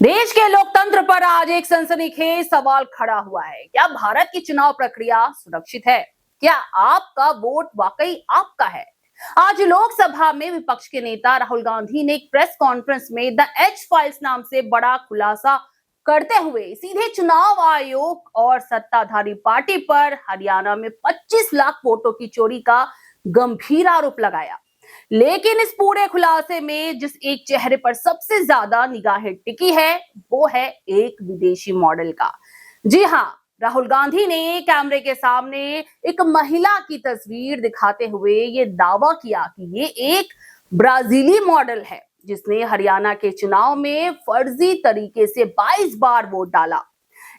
देश के लोकतंत्र पर आज एक सनसनीखेज सवाल खड़ा हुआ है। क्या भारत की चुनाव प्रक्रिया सुरक्षित है? क्या आपका वोट वाकई आपका है? आज लोकसभा में विपक्ष के नेता राहुल गांधी ने एक प्रेस कॉन्फ्रेंस में द एच फाइल्स नाम से बड़ा खुलासा करते हुए सीधे चुनाव आयोग और सत्ताधारी पार्टी पर हरियाणा में 25 लाख वोटों की चोरी का गंभीर आरोप लगाया। लेकिन इस पूरे खुलासे में जिस एक चेहरे पर सबसे ज्यादा निगाहें टिकी है वो है एक विदेशी मॉडल का। जी हाँ, राहुल गांधी ने कैमरे के सामने एक महिला की तस्वीर दिखाते हुए ये दावा किया कि ये एक ब्राजीली मॉडल है जिसने हरियाणा के चुनाव में फर्जी तरीके से 22 बार वोट डाला।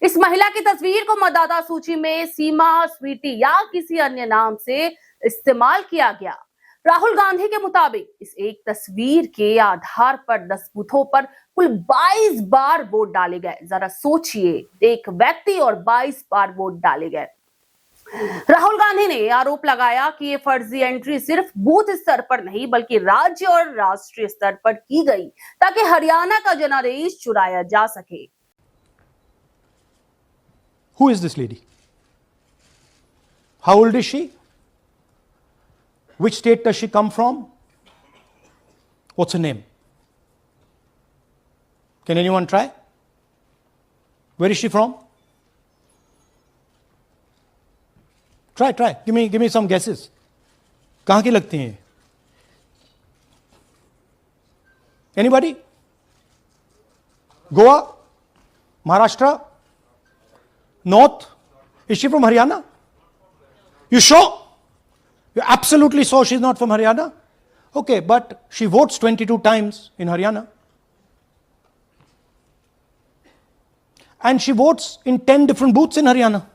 इस महिला की तस्वीर को मतदाता सूची में सीमा स्वीटी या किसी अन्य नाम से इस्तेमाल किया गया। राहुल गांधी के मुताबिक इस एक तस्वीर के आधार पर 10 बूथों पर कुल 22 बार वोट डाले गए। जरा सोचिए, एक व्यक्ति और 22 बार वोट डाले गए। राहुल गांधी ने आरोप लगाया कि ये फर्जी एंट्री सिर्फ बूथ स्तर पर नहीं बल्कि राज्य और राष्ट्रीय स्तर पर की गई ताकि हरियाणा का जनादेश चुराया जा सके। Who is this lady? How old is she? Which state does she come from? What's her name? Can anyone try? Where is she from? Try. Give me some guesses. कहाँ की लगती हैं? Anybody? Goa? Maharashtra? North? Is she from Haryana? You sure? You're absolutely sure she's not from Haryana? Okay, but she votes 22 times in Haryana. And she votes in 10 different booths in Haryana.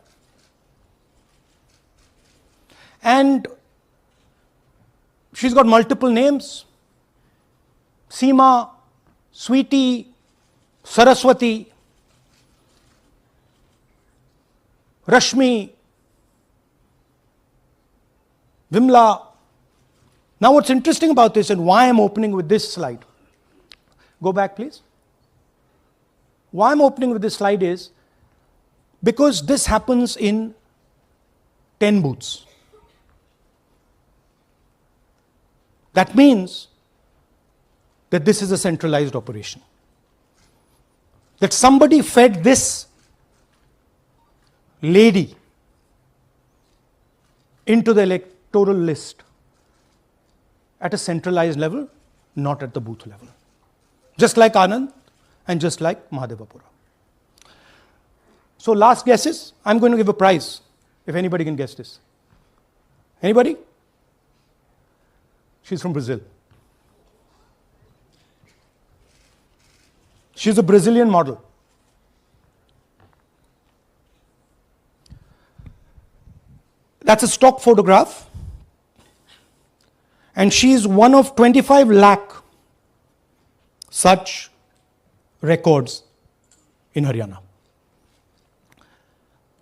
And she's got multiple names. Seema, Sweetie, Saraswati, Rashmi, Vimla. Now what's interesting about this and why I'm opening with this slide. Go back please. Why I'm opening with this slide is because this happens in 10 booths. That means that this is a centralized operation. That somebody fed this lady into the electoral list at a centralized level, not at the booth level. Just like Anand and just like Mahadevapura. So last guesses, I'm going to give a prize if anybody can guess this. Anybody? She's from Brazil. She's a Brazilian model. That's a stock photograph. And she's one of 25 lakh such records in Haryana.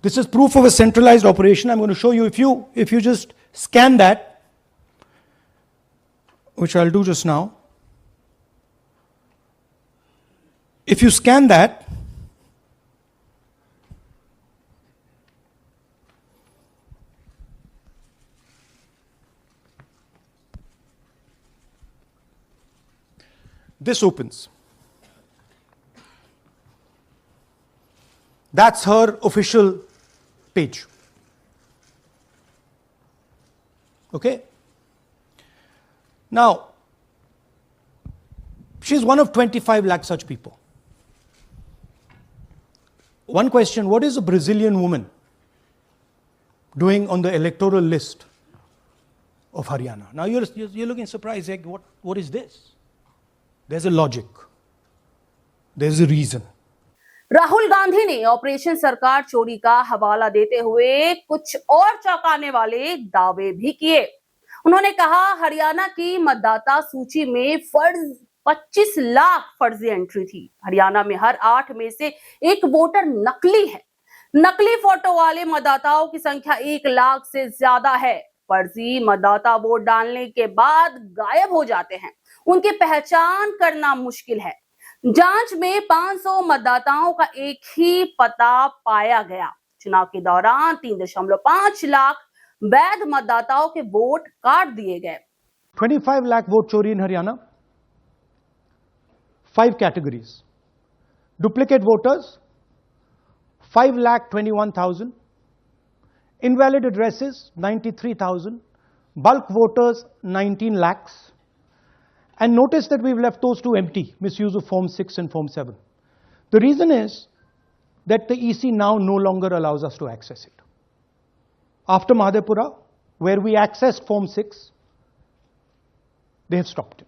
This is proof of a centralized operation. I'm going to show you, if you just scan that, which I'll do just now. If you scan that, this opens. That's her official page. Okay? Now, she's one of 25 lakh such people. One question, what is a Brazilian woman doing on the electoral list of Haryana? Now you're looking surprised, like, what is this? There's a logic. There's a reason. Rahul Gandhi ने operation सरकार चोरी का हवाला देते हुए कुछ और चौंकाने वाले दावे भी किए। उन्होंने कहा हरियाणा की मतदाता सूची में 25 लाख फर्जी एंट्री थी। हरियाणा में हर 8 में से एक वोटर नकली है। नकली फोटो वाले मतदाताओं की संख्या 1 लाख से ज्यादा है। फर्जी मतदाता वोट डालने के बाद गायब हो जाते हैं, उनकी पहचान करना मुश्किल है। जांच में 500 मतदाताओं का एक ही पता पाया गया। चुनाव के दौरान 3.5 लाख वैध मतदाताओं के वोट काट दिए गए। 25 lakh vote chori in Haryana. 5 categories. Duplicate voters, 5,21,000. Invalid addresses, 93,000. Bulk voters, 19 lakhs. And notice that we've left those two empty, misuse of Form 6 and Form 7. The reason is that the EC now no longer allows us to access it. After Mahadevpura, where we accessed Form 6, they have stopped it.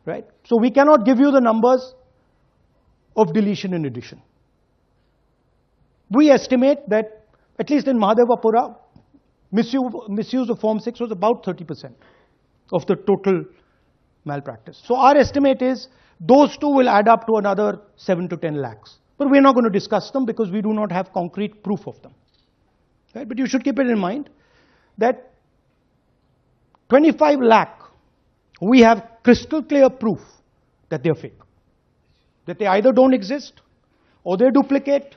Right? So we cannot give you the numbers of deletion and addition. We estimate that at least in Mahadevpura, misuse of Form 6 was about 30% of the total malpractice. So our estimate is those two will add up to another 7 to 10 lakhs. But we're not going to discuss them because we do not have concrete proof of them. Right? But you should keep it in mind that 25 lakh, we have crystal clear proof that they're fake. That they either don't exist, or they're duplicate,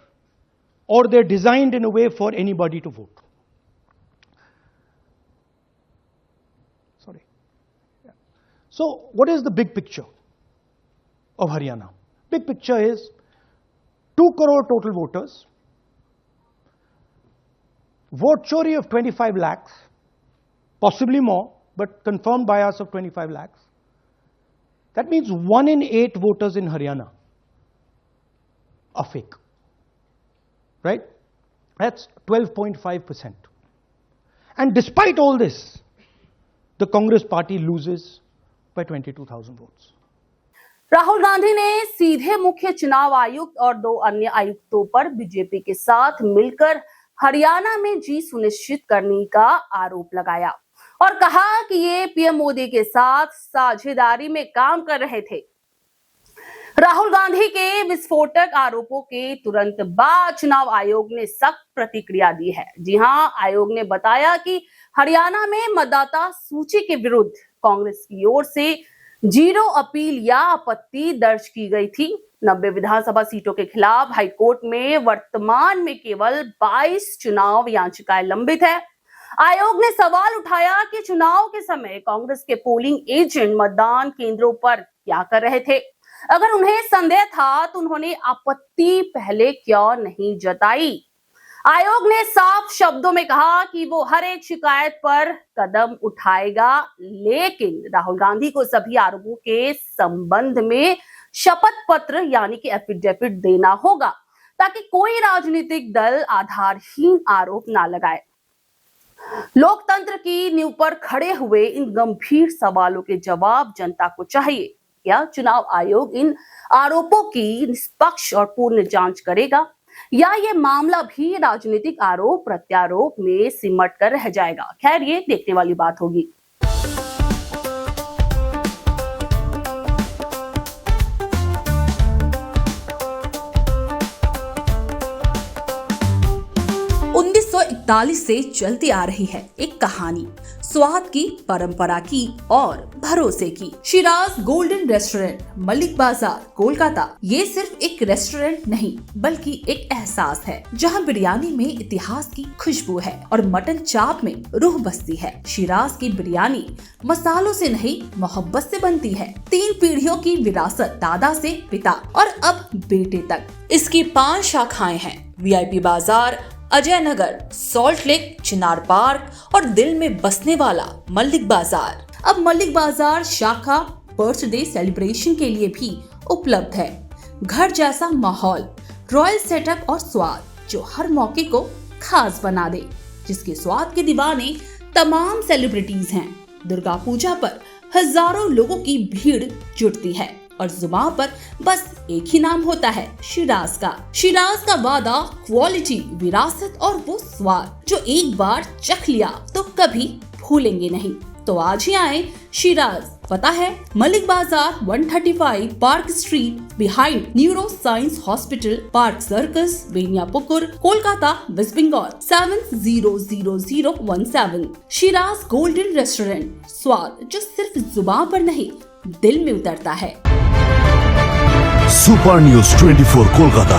or they're designed in a way for anybody to vote. Sorry. Yeah. So, what is the big picture of Haryana? Big picture is 2 crore total voters, vote chori of 25 lakhs, possibly more, but confirmed by us of 25 lakhs. That means 1 in 8 voters in Haryana are fake. Right? That's 12.5%. And despite all this, the Congress party loses by 22,000 votes. Rahul Gandhi ने सीधे मुख्य चुनाव आयुक्त और 2 अन्य आयुक्तों पर BJP के साथ मिलकर हरियाणा में जीत सुनिश्चित करने का आरोप लगाया और कहा कि ये पीएम मोदी के साथ साझेदारी में काम कर रहे थे। राहुल गांधी के विस्फोटक आरोपों के तुरंत बाद चुनाव आयोग ने सख्त प्रतिक्रिया दी है। जी हां, आयोग ने बताया कि हरियाणा में मतदाता सूची के विरुद्ध कांग्रेस की ओर से 0 अपील या आपत्ति दर्ज की गई थी। 90 विधानसभा सीटों के खिलाफ हाईकोर्ट में वर्तमान में केवल 22 चुनाव याचिकाएं लंबित है। आयोग ने सवाल उठाया कि चुनाव के समय कांग्रेस के पोलिंग एजेंट मतदान केंद्रों पर क्या कर रहे थे। अगर उन्हें संदेह था तो उन्होंने आपत्ति पहले क्यों नहीं जताई। आयोग ने साफ शब्दों में कहा कि वो हर एक शिकायत पर कदम उठाएगा, लेकिन राहुल गांधी को सभी आरोपों के संबंध में शपथ पत्र यानी कि एफिडेविट देना होगा ताकि कोई राजनीतिक दल आधारहीन आरोप ना लगाए। लोकतंत्र की नींव पर खड़े हुए इन गंभीर सवालों के जवाब जनता को चाहिए। क्या चुनाव आयोग इन आरोपों की निष्पक्ष और पूर्ण जांच करेगा या ये मामला भी राजनीतिक आरोप प्रत्यारोप में सिमट कर रह जाएगा? खैर, ये देखने वाली बात होगी। से चलती आ रही है एक कहानी, स्वाद की, परंपरा की और भरोसे की। शिराज गोल्डन रेस्टोरेंट, मलिक बाजार, कोलकाता। ये सिर्फ एक रेस्टोरेंट नहीं बल्कि एक एहसास है जहां बिरयानी में इतिहास की खुशबू है और मटन चाप में रूह बसती है। शिराज की बिरयानी मसालों से नहीं, मोहब्बत से बनती है। 3 पीढ़ियों की विरासत, दादा से पिता और अब बेटे तक। इसकी 5 शाखाएं हैं, VIP बाजार, अजय नगर, सॉल्ट लेक, चिनार पार्क और दिल में बसने वाला मलिक बाजार। अब मलिक बाजार शाखा बर्थडे सेलिब्रेशन के लिए भी उपलब्ध है। घर जैसा माहौल, रॉयल सेटअप और स्वाद जो हर मौके को खास बना दे, जिसके स्वाद के दीवाने तमाम सेलिब्रिटीज हैं। दुर्गा पूजा पर हजारों लोगों की भीड़ जुटती है और जुबान पर बस एक ही नाम होता है, शिराज का। शिराज का वादा, क्वालिटी, विरासत और वो स्वाद जो एक बार चख लिया तो कभी भूलेंगे नहीं। तो आज ही आए शिराज। पता है Malik Bazar, 135 park street, behind neuro science hospital, park circus, Beniapukur, Kolkata, West Bengal 700017। Shiraz golden restaurant, स्वाद जो सिर्फ जुबान पर नहीं दिल में उतरता है। सुपर न्यूज 24 कोलकाता,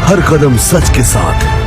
हर कदम सच के साथ।